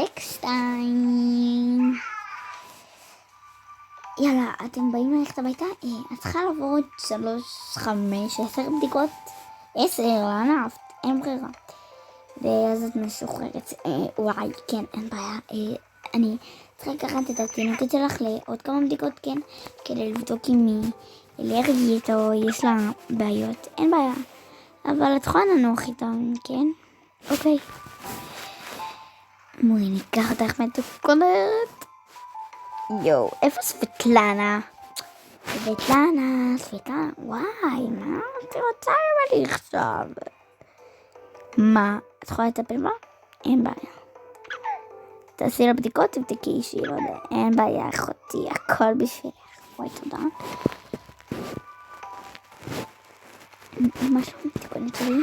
אקסטיין. יאללה, אתם באים ללכת הביתה? את צריכה לעבור עוד 3, 5, 10 בדיקות. 10, לאן עפת? אין ברירה. ואז את משוחררת. וואי, כן, אין בעיה. אני צריכה לקחת את התינוקת שלך לעוד כמה בדיקות, כן? כדי לבדוק אם היא אלרגית או יש לה בעיות. אין בעיה. אבל את יכולה לנוח איתה, כן? אוקיי. בואי ניקח אותך מתוקנת. יואו, איפה סבטלנה? סבטלנה, וואי, מה את רוצה ממני עכשיו? מה, את יכולה לטפל בה? אין בעיה. תעשי לה בדיקות, תבדקי שהיא לא יודע. אין בעיה, אחותי, הכל בשבילך. וואי, תודה. משהו מתיקונת שלי.